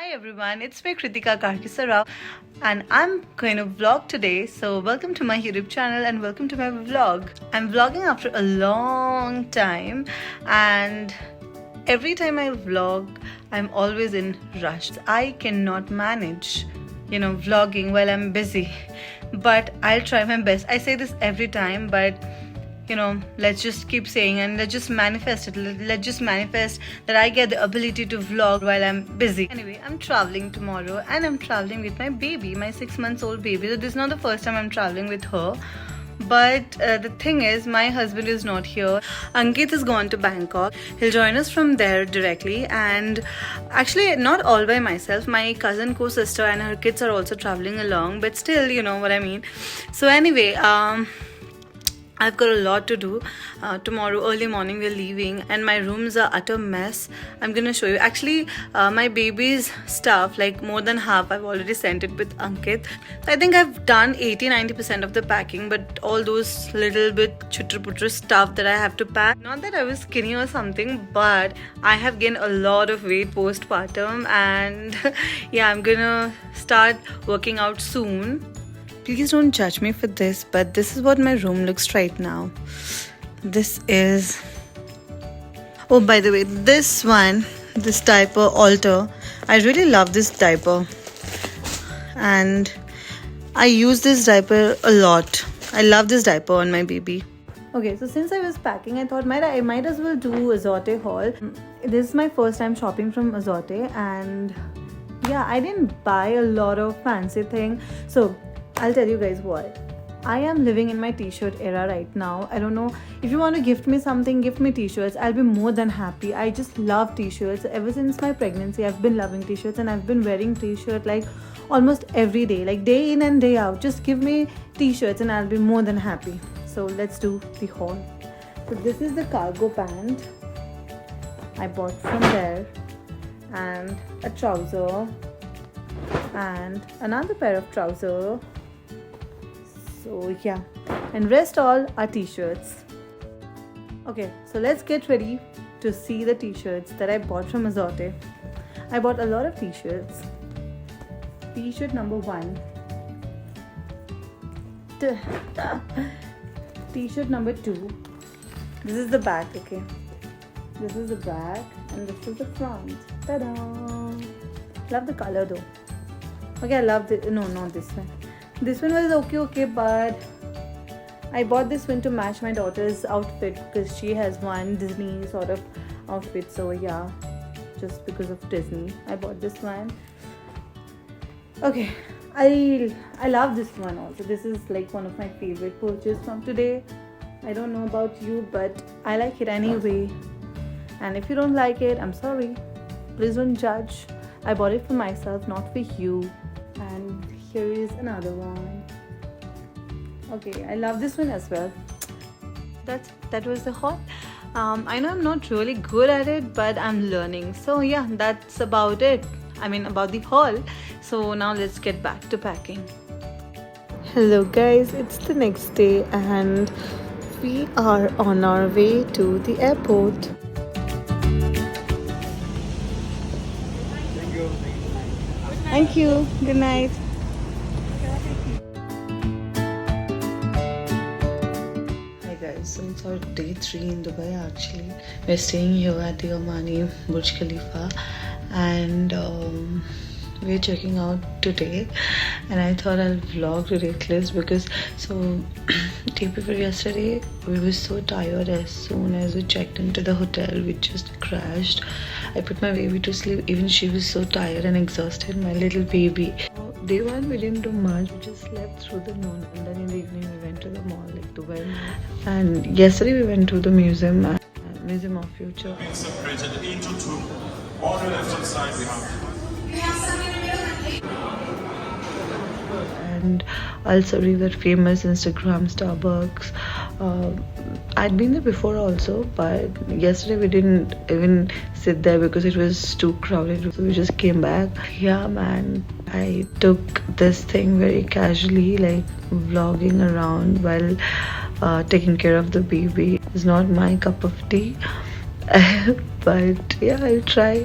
Hi everyone, it's me Kritika Karkisarao and I'm going to vlog today. So welcome to my YouTube channel and welcome to my vlog. I'm vlogging after a long time and every time I vlog, I'm always in rush. I cannot manage, vlogging while I'm busy, but I'll try my best. I say this every time, but let's just keep saying and let's just manifest it. Let's just manifest that I get the ability to vlog while I'm busy. Anyway, I'm traveling tomorrow and I'm traveling with my baby, my 6 months old baby. So this is not the first time I'm traveling with her. But the thing is, my husband is not here. Ankit has gone to Bangkok. He'll join us from there directly. And actually, not all by myself. My cousin, co-sister and her kids are also traveling along. But still, you know what I mean. So anyway, I've got a lot to do. Tomorrow early morning we're leaving and my rooms are utter mess. I'm gonna show you. Actually, my baby's stuff, like more than half, I've already sent it with Ankit. So I think I've done 80-90% of the packing, but all those little bit chutter-putter stuff that I have to pack. Not that I was skinny or something, but I have gained a lot of weight postpartum and yeah, I'm gonna start working out soon. Please don't judge me for this, but this is what my room looks right now. This is... Oh, by the way, this diaper Alter, I really love this diaper. And I use this diaper a lot. I love this diaper on my baby. Okay, so since I was packing, I thought I might as well do Azote haul. This is my first time shopping from Azote and yeah, I didn't buy a lot of fancy thing. So I'll tell you guys what. I am living in my t-shirt era right now. I don't know, if you want to gift me something, gift me t-shirts. I'll be more than happy. I just love t-shirts. Ever since my pregnancy, I've been loving t-shirts and I've been wearing t-shirt like almost every day, like day in and day out. Just give me t-shirts and I'll be more than happy. So let's do the haul. So this is the cargo pant I bought from there, and a trouser and another pair of trousers. So yeah, and rest all are t-shirts. Okay, so let's get ready to see the t-shirts that I bought from Azote. I bought a lot of t-shirts. T-shirt number 1. T-shirt number 2. This is the back, okay. This is the back and this is the front. Ta-da! Love the color though. Okay, I love the... No, not this one. This one was okay, but I bought this one to match my daughter's outfit because she has one Disney sort of outfit. So yeah, just because of Disney, I bought this one. Okay, I love this one also. This is like one of my favorite purchases from today. I don't know about you, but I like it anyway. And if you don't like it, I'm sorry. Please don't judge. I bought it for myself, not for you. And here is another one. Okay, I love this one as well. That was the haul. I know I'm not really good at it, but I'm learning. So yeah, that's about it. I mean, about the haul. So now let's get back to packing. Hello guys, it's the next day and we are on our way to the airport. Thank you. Good night. Hi guys, so it's our day 3 in Dubai actually. We're staying here at the Omani Burj Khalifa and we're checking out today, and I thought I'll vlog ridiculous because day before yesterday we were so tired. As soon as we checked into the hotel, we just crashed. I put my baby to sleep. Even she was so tired and exhausted, my little baby. Day 1 we didn't do much. We just slept through the noon, and then in the evening we went to the mall, like Dubai Mall. And yesterday we went to the museum of Future. Separated into 2. On the left side we have. And also that famous Instagram Starbucks. I'd been there before also, but yesterday we didn't even sit there because it was too crowded, so we just came back. Yeah man, I took this thing very casually, like vlogging around while taking care of the baby. It's not my cup of tea. But yeah, I'll try.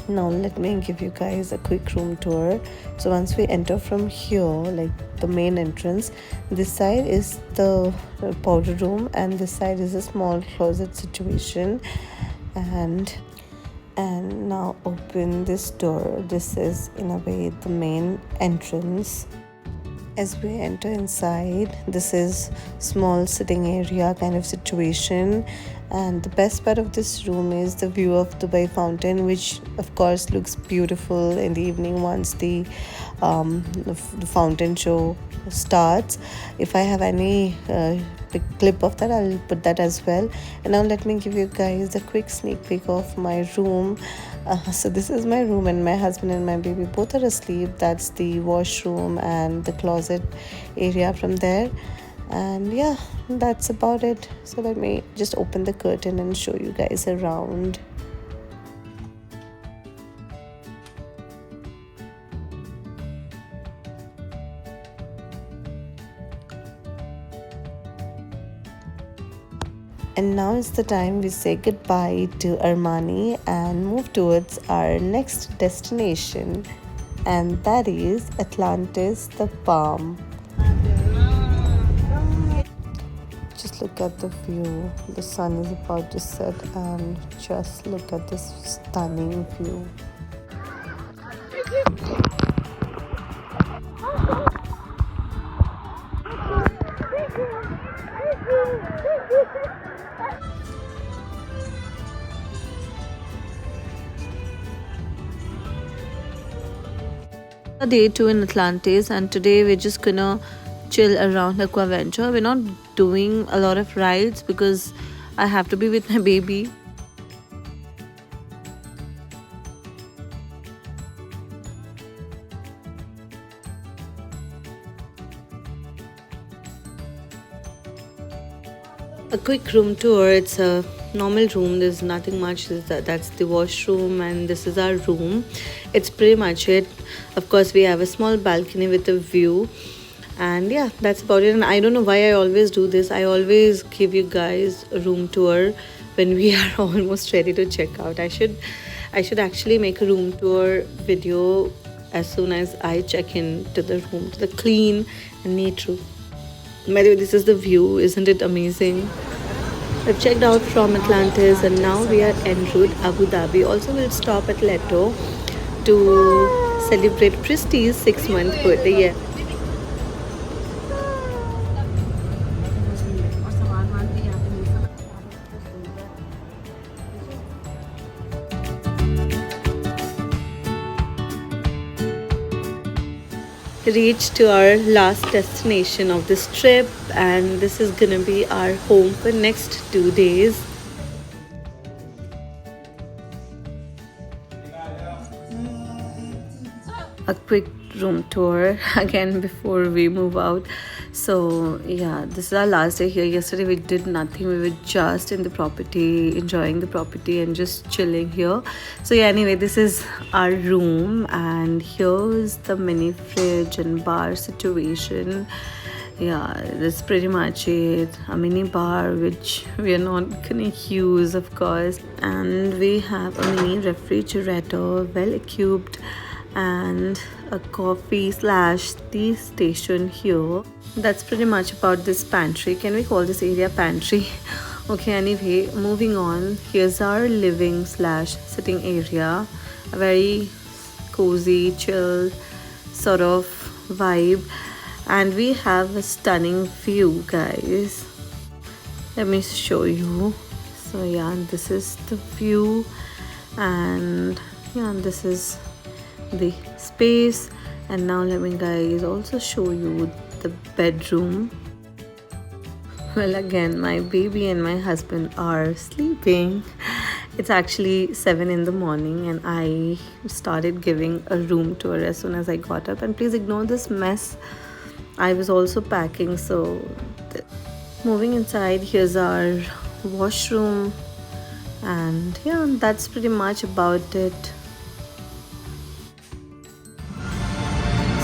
Now let me give you guys a quick room tour. So once we enter from here, like the main entrance, this side is the powder room and this side is a small closet situation. And now open this door. This is in a way the main entrance. As we enter inside, this is small sitting area kind of situation, and the best part of this room is the view of Dubai fountain, which of course looks beautiful in the evening once the fountain show starts. If I have any clip of that, I'll put that as well. And now let me give you guys a quick sneak peek of my room. So this is my room, and my husband and my baby both are asleep. That's the washroom and the closet area from there. And yeah, that's about it. So let me just open the curtain and show you guys around. And now is the time we say goodbye to Armani and move towards our next destination, and that is Atlantis, the Palm. Just look at the view. The sun is about to set, and just look at this stunning view. Day 2 in Atlantis, and today we're just gonna chill around Aquaventure. We're not doing a lot of rides because I have to be with my baby. A quick room tour. It's a normal room. There's nothing much. That's the washroom, and this is our room. It's pretty much it. Of course, we have a small balcony with a view, and yeah, that's about it. And I don't know why I always do this. I always give you guys a room tour when we are almost ready to check out. I should actually make a room tour video as soon as I check in to the room, to the clean and neat room. By the way, this is the view. Isn't it amazing? We've checked out from Atlantis, and now we are en route Abu Dhabi. Also, we'll stop at Leto to celebrate Pristy's 6-month birthday. Yeah. Reached to our last destination of this trip, and this is gonna be our home for next 2 days. A quick room tour again before we move out. So yeah, this is our last day here. Yesterday we did nothing. We were just in the property, enjoying the property and just chilling here. So yeah, anyway, this is our room, and here's the mini fridge and bar situation. Yeah, that's pretty much it. A mini bar which we are not gonna use, of course, and we have a mini refrigerator, well equipped, and a coffee / tea station here. That's pretty much about this pantry. Can we call this area pantry? Okay, anyway, moving on. Here's our living / sitting area. A very cozy, chill sort of vibe, and we have a stunning view, guys. Let me show you. So yeah, this is the view, and yeah, this is the space. And now let me guys also show you the bedroom. Well, again, my baby and my husband are sleeping. It's actually 7 in the morning, and I started giving a room tour as soon as I got up. And please ignore this mess. I was also packing. So moving inside, here's our washroom, and yeah, that's pretty much about it.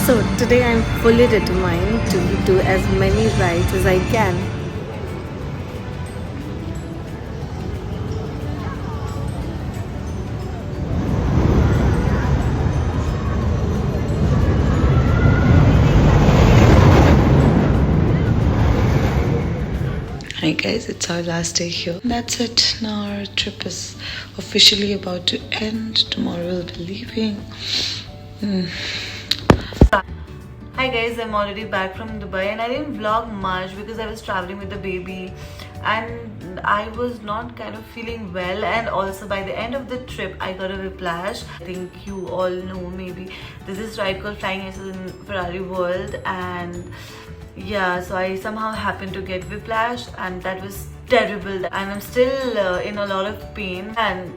So today I'm fully determined to do as many rides as I can. guys, it's our last day here. That's it. Now our trip is officially about to end. Tomorrow we'll be leaving. Hi guys, I'm already back from Dubai and I didn't vlog much because I was traveling with the baby and I was not kind of feeling well, and also by the end of the trip I got a whiplash. I think you all know maybe there's this ride called Flying Aces in Ferrari World, and yeah, so I somehow happened to get whiplash and that was terrible, and I'm still in a lot of pain, and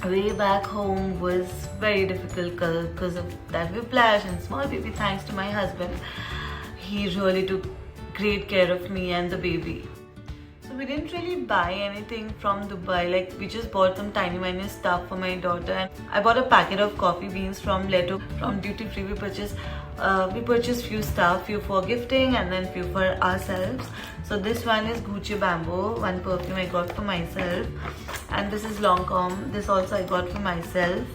way back home was very difficult because of that whiplash and small baby. Thanks to my husband, he really took great care of me and the baby. So we didn't really buy anything from Dubai, like we just bought some tiny minor stuff for my daughter, and I bought a packet of coffee beans from Leto. From duty free we purchased few stuff, few for gifting and then few for ourselves. So this one is Gucci Bamboo, one perfume I got for myself, and this is Lancome, this also I got for myself.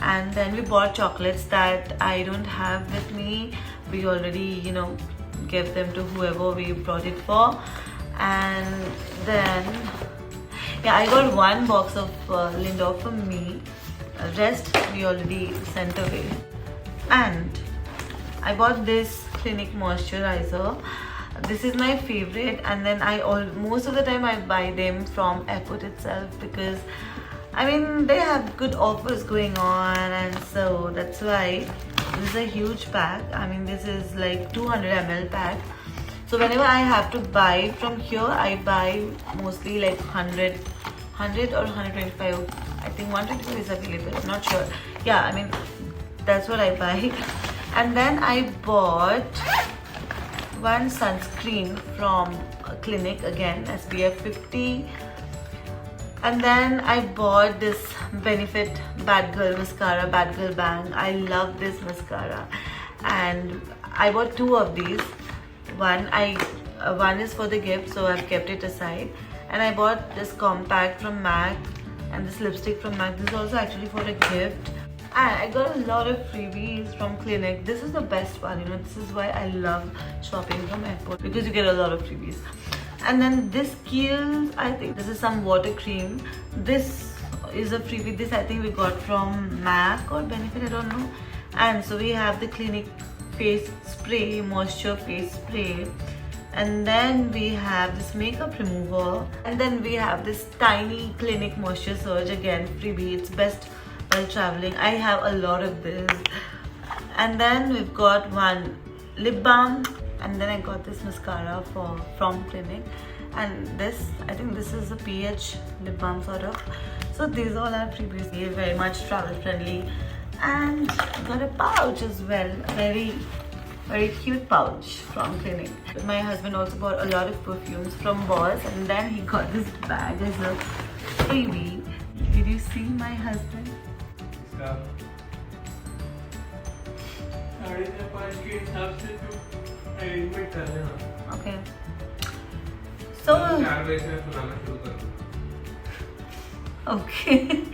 And then we bought chocolates that I don't have with me. We already, gave them to whoever we brought it for. And then yeah, I got one box of Lindor for me. Rest we already sent away. And I bought this Clinique moisturizer. This is my favorite, and then most of the time I buy them from Airport itself because I mean they have good offers going on, and so that's why this is a huge pack. I mean this is like 200 ml pack. So whenever I have to buy from here, I buy mostly like 100 or 125. I think 125 is available, I'm not sure. Yeah, I mean that's what I buy. And then I bought one sunscreen from Clinique, again SPF 50. And then I bought this Benefit Bad Girl mascara, Bad Girl Bang. I love this mascara, and I bought two of these. One is for the gift, so I've kept it aside. And I bought this compact from MAC and this lipstick from MAC. This is also actually for a gift. And I got a lot of freebies from Clinique. This is the best one, this is why I love shopping from Airport, because you get a lot of freebies. And then this Kiehl's, I think this is some water cream. This is a freebie. This I think we got from MAC or Benefit, I don't know. And so we have the Clinique face spray, moisture face spray. And then we have this makeup remover. And then we have this tiny Clinique Moisture Surge, again freebie. It's best while traveling. I have a lot of this. And then we've got one lip balm, and then I got this mascara from Clinique, and this, I think this is a pH lip balm sort of. So these all are freebies. They're very much travel friendly. And I got a pouch as well, very cute pouch from Clinique. My husband also bought a lot of perfumes from Boss, and then he got this bag as a freebie. Did you see my husband? Okay. So okay.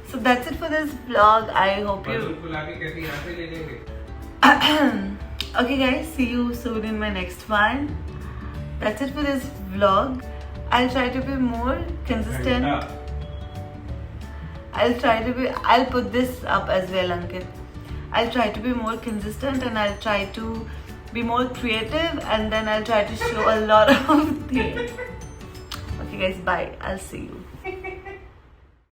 So that's it for this vlog. I hope you okay guys, see you soon in my next one. That's it for this vlog. I'll try to be more consistent. I'll put this up as well, Ankit. I'll try to be more consistent, and I'll try to be more creative, and then I'll try to show a lot of things. Okay guys, bye. I'll see you.